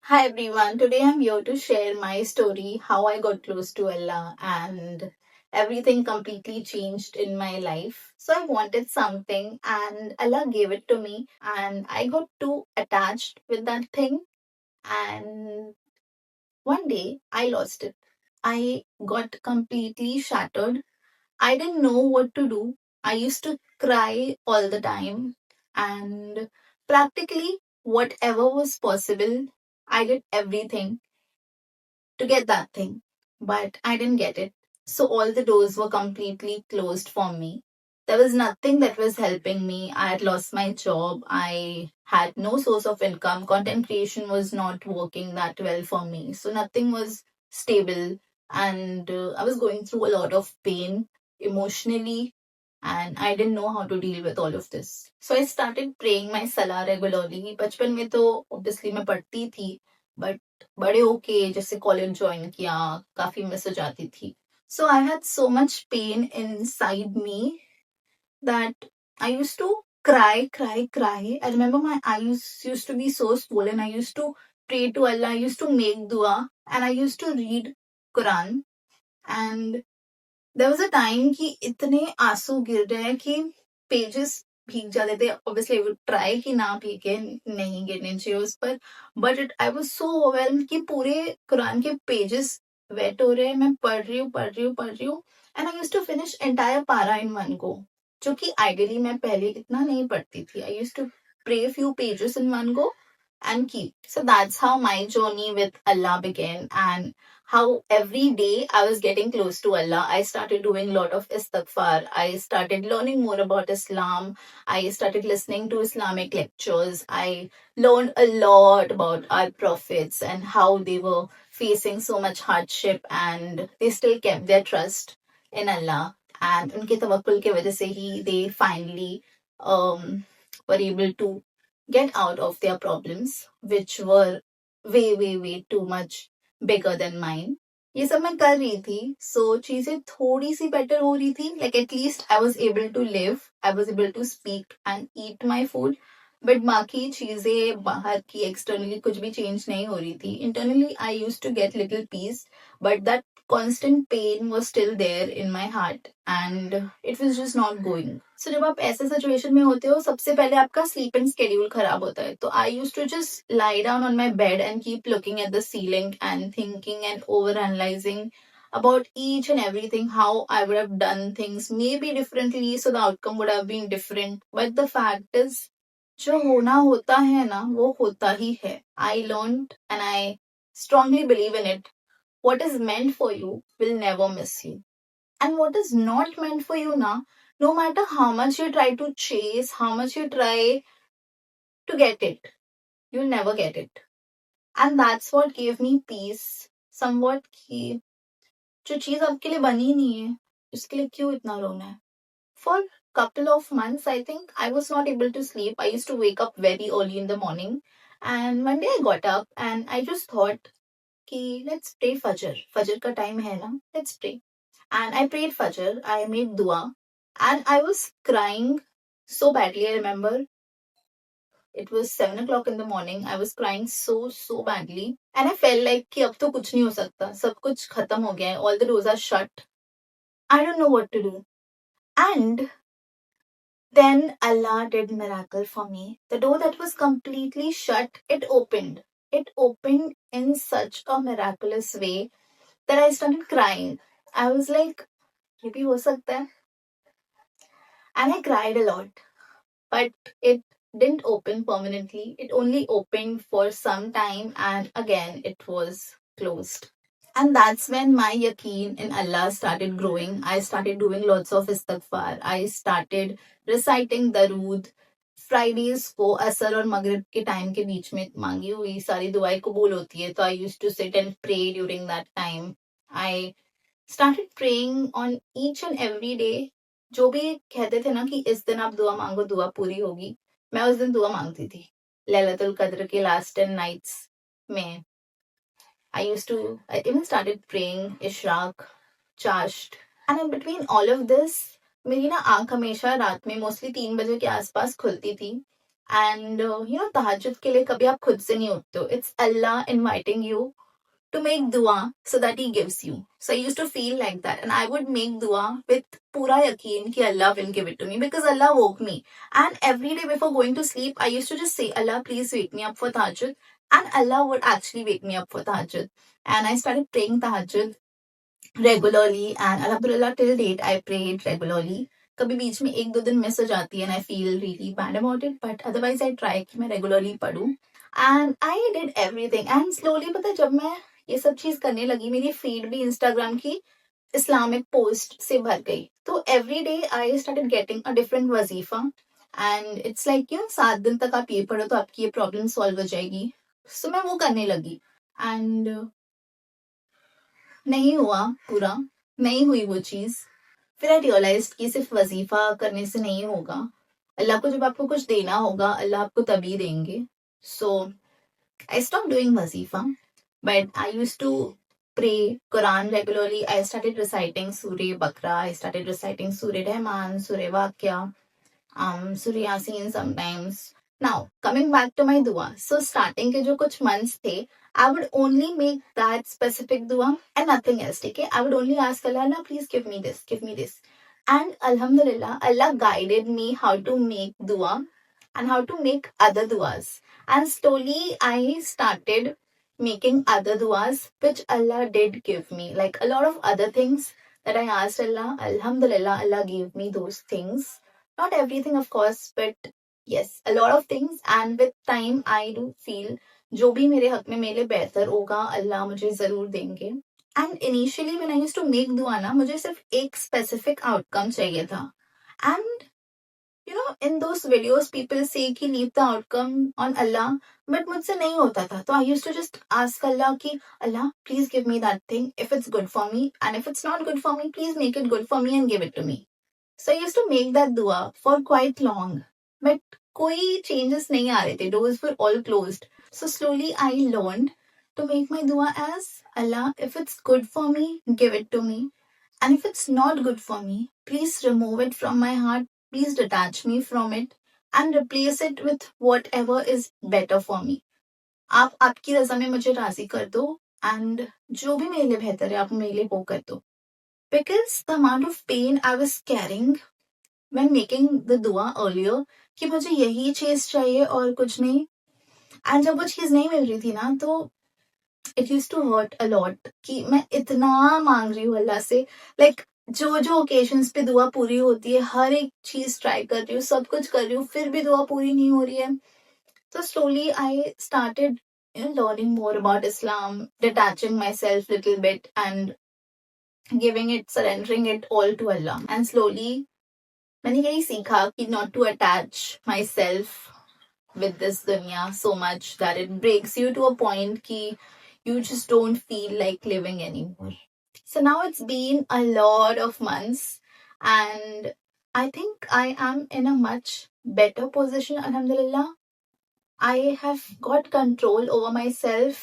Hi everyone, today I'm here to share my story how I got close to Allah and everything completely changed in my life. So I wanted something and Allah gave it to me and I got too attached with that thing and one day I lost it. I got completely shattered. I didn't know what to do. I used to cry all the time and practically whatever was possible, I did everything to get that thing, but I didn't get it. So all the doors were completely closed for me. There was nothing that was helping me. I had lost my job. I had no source of income. Content creation was not working that well for me. So nothing was stable. And I was going through a lot of pain emotionally. And I didn't know how to deal with all of this. So I started praying my salah regularly. बचपन में तो obviously मैं पढ़ती थी, but बड़े होके जैसे college join किया काफी मिस हो जाती थी. So I had so much pain inside me that I used to cry. I remember my eyes used to be so swollen. I used to pray to Allah. I used to make dua and I used to read Quran. And there was a time कि इतने आंसू गिर रहे हैं कि pages भीग जाते थे. Obviously I would try कि ना भीगे, नहीं गिरने चाहिए उस पर, but I was so overwhelmed कि पूरे कुरान के पेजेस वेट हो रहे हैं. मैं पढ़ रही हूँ and I used to finish entire para in one go, जो कि ideally मैं पहले इतना नहीं पढ़ती थी. I used to pray few pages in one go and keep. So that's how my journey with Allah began and how every day I was getting close to Allah. I started doing a lot of istighfar. I started learning more about Islam. I started listening to Islamic lectures. I learned a lot about our prophets and how they were facing so much hardship and they still kept their trust in Allah. And उनके तवक्कुल की वजह से ही they finally were able to get out of their problems, which were way too much bigger than mine. ये सब मैं कर रही थी, so चीजें थोड़ी सी better हो रही थी. Like at least I was able to live, I was able to speak and eat my food. But बाकी चीजें बाहर की externally कुछ भी change नहीं हो रही थी. Internally I used to get little peace, but that constant pain was still there in my heart and it was just not going. So जब आप ऐसे सिचुएशन में होते हो सबसे पहले आपका sleeping schedule खराब होता है. तो I used to just lie down on my bed and keep looking at the ceiling and thinking and overanalyzing about each and everything, how I would have done things maybe differently so the outcome would have been different. But the fact is जो होना होता है ना वो होता ही है. I learned and I strongly believe in it. What is meant for you will never miss you. And what is not meant for you now, no matter how much you try to chase, how much you try to get it, you'll never get it. And that's what gave me peace. Somewhat कि जो चीज आपके लिए बनी नहीं है उसके लिए क्यों इतना रोना है. For couple of months I think I was not able to sleep. I used to wake up very early in the morning and one day I got up and I just thought कि let's pray Fajr. Fajr का time है ना, let's pray. And I prayed Fajr, I made dua, and I was crying so badly. I remember it was 7 o'clock in the morning. I was crying so badly, and I felt like कि अब तो कुछ नहीं हो सकता, सब कुछ खत्म हो गया है, all the doors are shut. I don't know what to do. And then Allah did miracle for me. The door that was completely shut, it opened. It opened in such a miraculous way that I started crying. I was like, ये भी हो सकता है. And I cried a lot. But it didn't open permanently. It only opened for some time and again it was closed. And that's when my yaqeen in Allah started growing. I started doing lots of istighfar. I started reciting Darood. Fridays को असर और मगरिब के time के बीच में मांगी हुई सारी दुआएं कबूल होती है. तो I used to sit and pray during that time. I started praying on each and every day. जो भी कहते थे ना कि इस दिन आप दुआ मांगो दुआ पूरी होगी, मैं उस दिन दुआ मांगती थी. लैलतुल कद्र के लास्ट 10 nights में I even started praying Ishraq, Chasht. And in between all of this, मेरी ना आंख हमेशा रात में मोस्टली 3 बजे के आसपास खुलती थी. एंड यू नो तहज्जुद के लिए कभी आप खुद से नहीं उठते हो, it's Allah inviting you to make dua so that he gives you. So I used to feel like that and I would make dua with pura yaqeen ki Allah will give it to me because Allah woke me. And every day before going to sleep, I used to just say, Allah, please wake me up for tahajjud. And Allah would actually wake me up for tahajjud. And I started praying tahajjud regularly and alhamdulillah till date I prayed regularly. कभी बीच में एक दो दिन miss हो जाती है and I feel really bad about it, but otherwise I try कि मैं regularly पढूं. And I did everything and slowly पता है जब मैं ये सब चीज करने लगी मेरी फीड भी इंस्टाग्राम की इस्लामिक पोस्ट से भर गई. तो every day I started getting a different वजीफा एंड इट्स लाइक यू 7 दिन तक आप ये पढ़ो तो आपकी ये प्रॉब्लम सॉल्व हो जाएगी. सो मैं वो करने लगी एंड नहीं हुआ पूरा, नहीं हुई वो चीज. फिर आई रियलाइज कि सिर्फ वजीफा करने से नहीं होगा. अल्लाह को जब आपको कुछ देना होगा अल्लाह आपको तभी देंगे. सो आई स्टॉप डूइंग वजीफा but I used to pray Quran regularly. I started reciting Surah Baqarah. I started reciting Surah Rahman, Surah Waqia, Surah Yasin sometimes. Now, coming back to my dua. So, starting के जो कुछ months थे, I would only make that specific dua and nothing else. Okay? I would only ask Allah, Allah, please give me this, give me this. And Alhamdulillah, Allah guided me how to make dua and how to make other duas. And slowly I started making other duas which Allah did give me. Like a lot of other things that I asked Allah, Alhamdulillah, Allah gave me those things. Not everything, of course, but yes, a lot of things. And with time, I do feel जो भी मेरे हक में मेरे लिए बेहतर होगा अल्लाह मुझे जरूर देंगे. And initially when I used to make दुआ ना मुझे सिर्फ एक स्पेसिफिक आउटकम चाहिए था. And you know in those videos people say कि leave the outcome on Allah, but मुझसे नहीं होता था. तो I used to just ask Allah कि Allah please give me that thing if it's good for me, and if it's not good for me please make it good for me and give it to me. So I used to make that dua for quite long, but कोई changes नहीं आ रहे थे, doors were all closed. So slowly I learned to make my dua as Allah, if it's good for me give it to me, and if it's not good for me please remove it from my heart, please detach me from it and replace it with whatever is better for me. आप आपकी रजा में मुझे राजी कर दो and जो भी मेरे लिए बेहतर है आप मेरे लिए वो कर दो. Because the amount of pain I was carrying when making the dua earlier कि मुझे यही चीज चाहिए और कुछ नहीं, एंड जब वो चीज नहीं मिल रही थी ना तो it use to hurt a lot कि मैं इतना मांग रही हूँ अल्लाह से. लाइक जो जो ओकेजन्स पे दुआ पूरी होती है हर एक चीज ट्राई कर रही हूँ, सब कुछ कर रही हूँ, फिर भी दुआ पूरी नहीं हो रही है. तो slowly I started learning more about Islam, detaching myself little bit and giving it, surrendering it all to Allah. And slowly मैंने यही सीखा कि not to attach myself with this dunya so much that it breaks you to a point कि you just don't feel like living anymore. So now it's been a lot of months and I think I am in a much better position, alhamdulillah. I have got control over myself,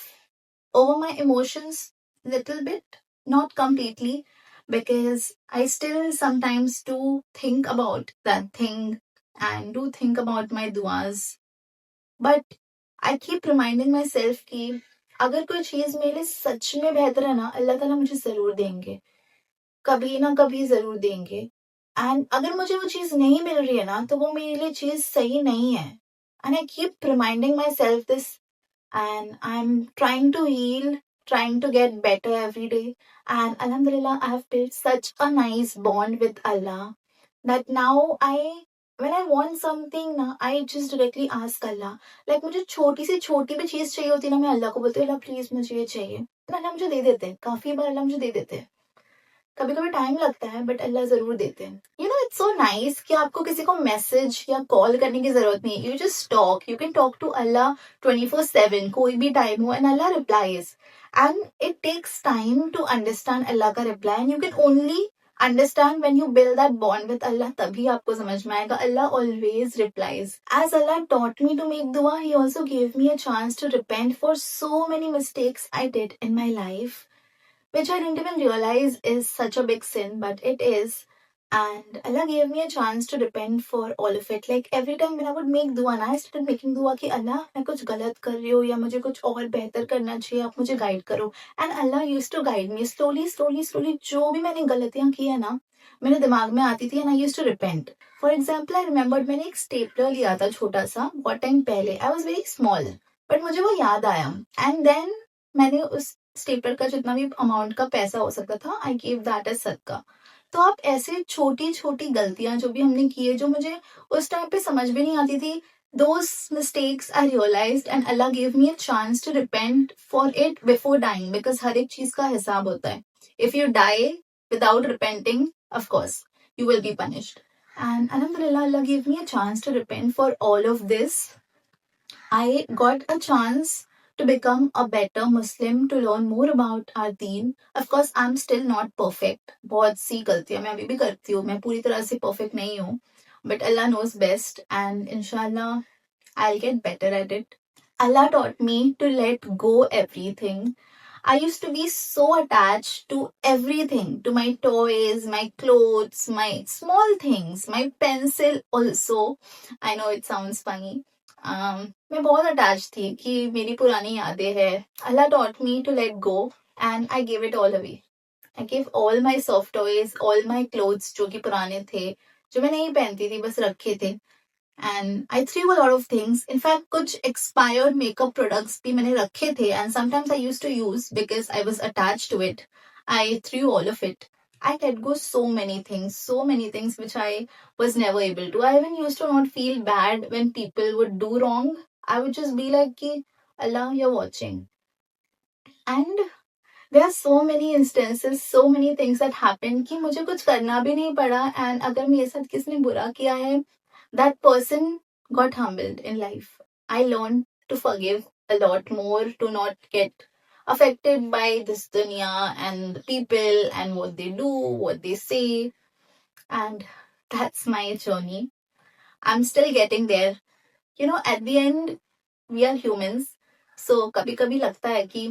over my emotions, little bit, not completely, because I still sometimes do think about that thing and do think about my duas. But I keep reminding myself कि अगर कोई चीज मेरे लिए सच में बेहतर है ना अल्लाह ताला मुझे जरूर देंगे, कभी ना कभी जरूर देंगे. एंड अगर मुझे वो चीज नहीं मिल रही है ना तो वो मेरे लिए चीज सही नहीं है. And I keep reminding my self this and I'm trying to heal, trying to get better every day. And Alhamdulillah, I have built such a nice bond with Allah that now when I want something ना, I just directly ask Allah. Like मुझे छोटी से छोटी भी चीज चाहिए होती है ना मैं अल्लाह को बोलती हूँ अल्लाह प्लीज मुझे ये चाहिए, तो अल्लाह मुझे दे देते हैं. काफी बार अल्लाह मुझे दे देते हैं, कभी कभी टाइम लगता है बट अल्लाह जरूर देते हैं. You know it's so nice कि आपको किसी को मैसेज या कॉल करने की जरूरत नहीं है. You just talk, you can talk to Allah 24/7 कोई भी टाइम हो and Allah replies. And it takes time to understand Allah का reply and you can only understand when you build that bond with Allah, तभी आपको समझ में आएगा. Allah always replies. As Allah taught me to make dua, He also gave me a chance to repent for so many mistakes I did in my life, which I didn't even realize is such a big sin, but it is. And Allah gave me a chance to repent for all of it. Like every time when I would make dua, I started making dua कि Allah मैं कुछ गलत कर रही हूँ या मुझे कुछ और बेहतर करना चाहिए, आप मुझे गाइड करो. And Allah used to guide me slowly. जो भी मैंने गलतियाँ की है ना, मेरे दिमाग में आती थी, and I used to repent. For example, I remembered मैंने एक स्टेपलर लिया था छोटा सा बहुत टाइम पहले. I was very small, but मुझे वो याद आया. And then मैंने उस स्टेपलर का जितना भी अमाउंट का पैसा हो सकता था, I gave that as सदका. तो आप ऐसे छोटी छोटी गलतियां जो भी हमने की है, जो मुझे उस टाइम पे समझ भी नहीं आती थी, those mistakes I realized and Allah gave me a chance to repent for it before dying, because हर एक चीज का हिसाब होता है. If you die without repenting, of course you will be punished. And Alhamdulillah, Allah gave me a chance to repent for all of this. I got a chance to become a better Muslim, to learn more about our deen. Of course, I'm still not perfect. बहुत सी गलतियां मैं अभी भी करती हूँ. मैं पूरी तरह से perfect नहीं हूँ. But Allah knows best, and inshallah, I'll get better at it. Allah taught me to let go everything. I used to be so attached to everything, to my toys, my clothes, my small things, my pencil also. I know it sounds funny. मैं बहुत attach थी कि मेरी पुरानी यादें हैं. Allah taught me to let go and I gave it all away. I gave all my soft toys, all my clothes जो कि पुराने थे, जो मैं नहीं पहनती थी, बस रखे थे. And I threw a lot of things. In fact, कुछ expired makeup products भी मैंने रखे थे, and sometimes I used to use because I was attached to it. I threw all of it. I let go so many things which I was never able to. I even used to not feel bad when people would do wrong. I would just be like कि Allah, you're watching. And there are so many instances, so many things that happened कि मुझे कुछ करना भी नहीं पड़ा, and अगर मेरे साथ किसने बुरा किया है, that person got humbled in life. I learned to forgive a lot more, to not get affected by this dunya and people and what they do, what they say. And that's my journey. I'm still getting there. You know, at the end, we are humans. So कभी कभी लगता है कि,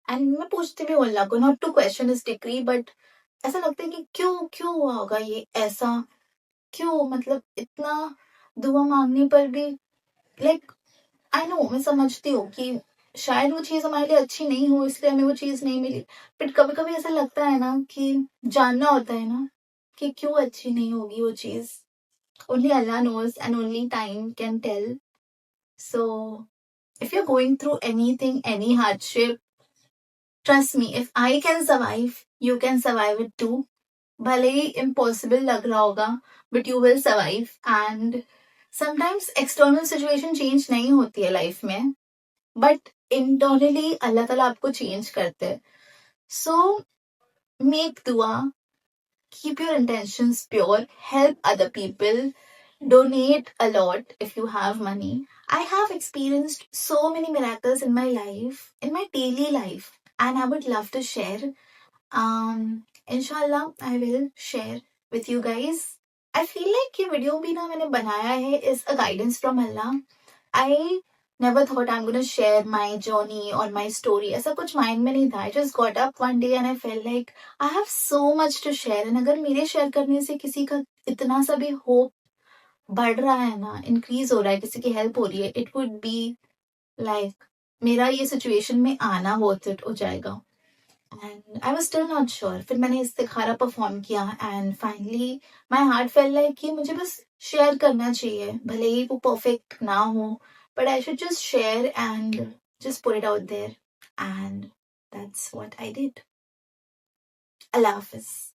and मैं पूछती भी हूँ Allah को, not to question his decree, but ऐसा लगता है कि क्यों क्यों हुआ होगा ये ऐसा, क्यों, मतलब इतना दुआ मांगने पर भी, लाइक आई नो, मैं समझती हूँ कि शायद वो चीज हमारे लिए अच्छी नहीं हो, इसलिए हमें वो चीज नहीं मिली. बट कभी कभी ऐसा लगता है ना कि जानना होता है ना कि क्यों अच्छी नहीं होगी वो चीज. Only Allah knows and only time can tell. So if you are going through anything, any hardship, trust me, if I can survive, you can survive it too. भले ही इम्पॉसिबल लग रहा होगा, but you will survive. And sometimes external situation change नहीं होती है life में, but internally अल्लाह ताला आपको चेंज करते हैं. सो मेक दुआ, keep your intentions pure, help other people, donate a lot if you have money. I have experienced so many miracles in my life, in my daily life, and I would love to share. Inshallah, I will share with you guys. I feel like ये video भी ना मैंने बनाया है is a guidance from Allah. I never thought I'm gonna share my journey or my story. ऐसा कुछ mind में नहीं था. I just got up one day and I felt like I have so much to share. And अगर मेरे share करने से किसी का इतना सा भी होप बढ़ रहा है ना, इंक्रीज हो रहा है, किसी की हेल्प हो रही है, इट वुड बी लाइक मेरा ये सिचुएशन में आना वर्थ इट हो जाएगा. And I was still not sure. फिर मैंने इस्तिखारा परफॉर्म किया and finally my heart fail like कि मुझे बस शेयर करना चाहिए, भले ही वो परफेक्ट ना हो, but I should just share and just put it out there. And that's what I did. Allah Hafiz.